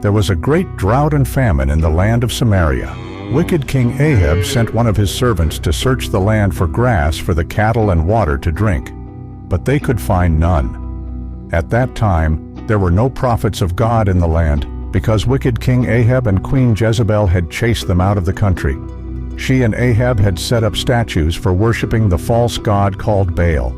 There was a great drought and famine in the land of Samaria. Wicked King Ahab sent one of his servants to search the land for grass for the cattle and water to drink, but they could find none. At that time, there were no prophets of God in the land, because wicked King Ahab and Queen Jezebel had chased them out of the country. She and Ahab had set up statues for worshiping the false god called Baal.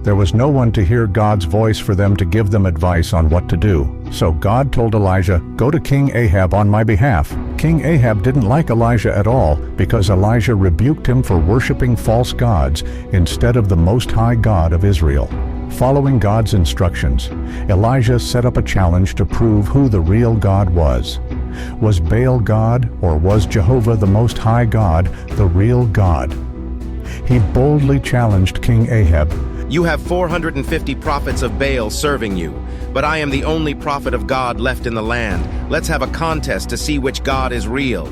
There was no one to hear God's voice for them to give them advice on what to do. So God told Elijah, "Go to King Ahab on my behalf." King Ahab didn't like Elijah at all because Elijah rebuked him for worshiping false gods instead of the Most High God of Israel. Following God's instructions, Elijah set up a challenge to prove who the real God was. Was Baal God, or was Jehovah the Most High God the real God? He boldly challenged King Ahab. You have 450 prophets of Baal serving you, but I am the only prophet of God left in the land. Let's have a contest to see which God is real.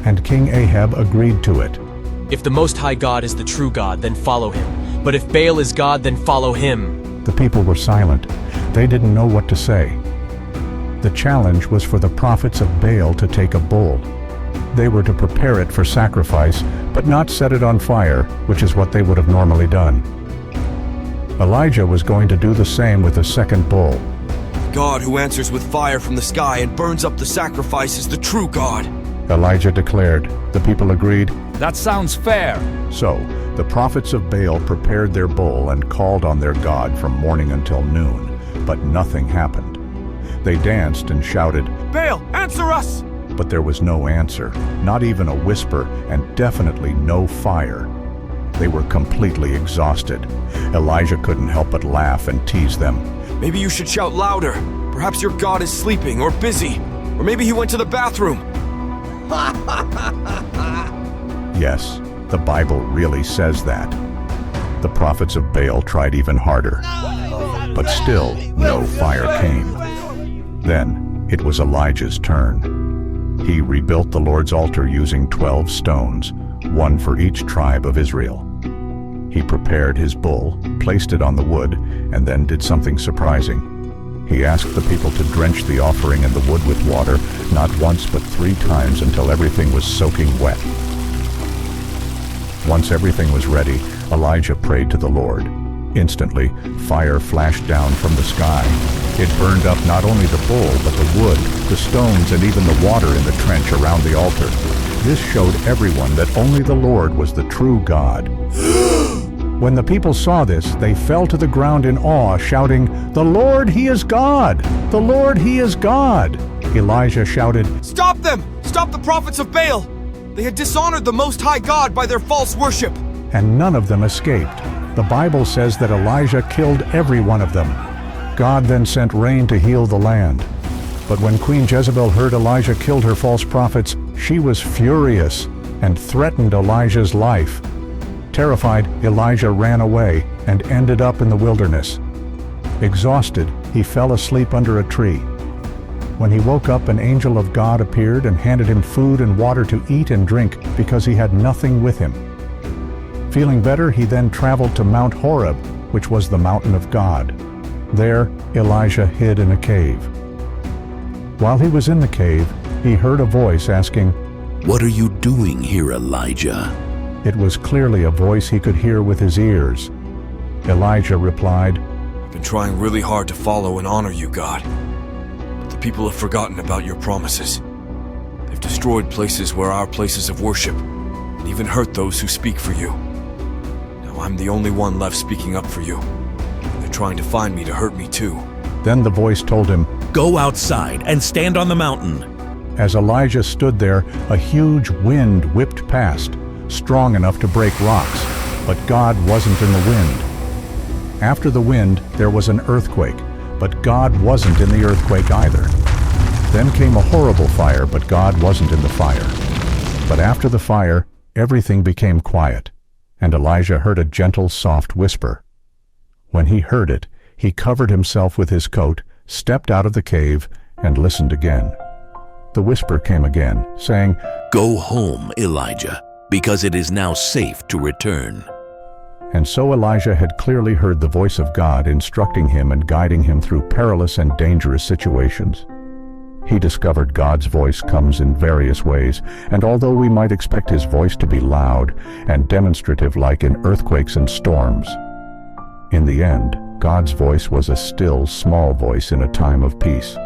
And King Ahab agreed to it. If the Most High God is the true God, then follow him. But if Baal is God, then follow him. The people were silent. They didn't know what to say. The challenge was for the prophets of Baal to take a bull. They were to prepare it for sacrifice, but not set it on fire, which is what they would have normally done. Elijah was going to do the same with a second bull. God who answers with fire from the sky and burns up the sacrifice is the true God. Elijah declared. The people agreed. That sounds fair. So, the prophets of Baal prepared their bull and called on their God from morning until noon, but nothing happened. They danced and shouted, Baal, answer us! But there was no answer, not even a whisper, and definitely no fire. They were completely exhausted. Elijah couldn't help but laugh and tease them. Maybe you should shout louder. Perhaps your God is sleeping or busy. Or maybe he went to the bathroom. Yes, the Bible really says that. The prophets of Baal tried even harder, but still no fire came. Then it was Elijah's turn. He rebuilt the Lord's altar using 12 stones, one for each tribe of Israel. He prepared his bull, placed it on the wood, and then did something surprising. He asked the people to drench the offering and the wood with water, not once but 3 times until everything was soaking wet. Once everything was ready, Elijah prayed to the Lord. Instantly, fire flashed down from the sky. It burned up not only the bull, but the wood, the stones, and even the water in the trench around the altar. This showed everyone that only the Lord was the true God. When the people saw this, they fell to the ground in awe, shouting, "The Lord, He is God! The Lord, He is God!" Elijah shouted, Stop them! Stop the prophets of Baal! They had dishonored the Most High God by their false worship. and none of them escaped. The Bible says that Elijah killed every one of them. God then sent rain to heal the land. But when Queen Jezebel heard Elijah killed her false prophets, she was furious and threatened Elijah's life. Terrified, Elijah ran away and ended up in the wilderness. Exhausted, he fell asleep under a tree. When he woke up, an angel of God appeared and handed him food and water to eat and drink because he had nothing with him. Feeling better, he then traveled to Mount Horeb, which was the mountain of God. There, Elijah hid in a cave. While he was in the cave, he heard a voice asking, "What are you doing here, Elijah?" It was clearly a voice he could hear with his ears. Elijah replied, I've been trying really hard to follow and honor you, God. But the people have forgotten about your promises. They've destroyed places where our places of worship, and even hurt those who speak for you. Now I'm the only one left speaking up for you. They're trying to find me to hurt me too. Then the voice told him, "Go outside and stand on the mountain." As Elijah stood there, a huge wind whipped past, strong enough to break rocks, but God wasn't in the wind. After the wind, there was an earthquake, but God wasn't in the earthquake either. Then came a horrible fire, but God wasn't in the fire. But after the fire, everything became quiet, and Elijah heard a gentle, soft whisper. When he heard it, he covered himself with his coat, stepped out of the cave, and listened again. The whisper came again, saying, "Go home, Elijah, because it is now safe to return." And so Elijah had clearly heard the voice of God instructing him and guiding him through perilous and dangerous situations. He discovered God's voice comes in various ways, and although we might expect his voice to be loud and demonstrative like in earthquakes and storms, in the end, God's voice was a still, small voice in a time of peace.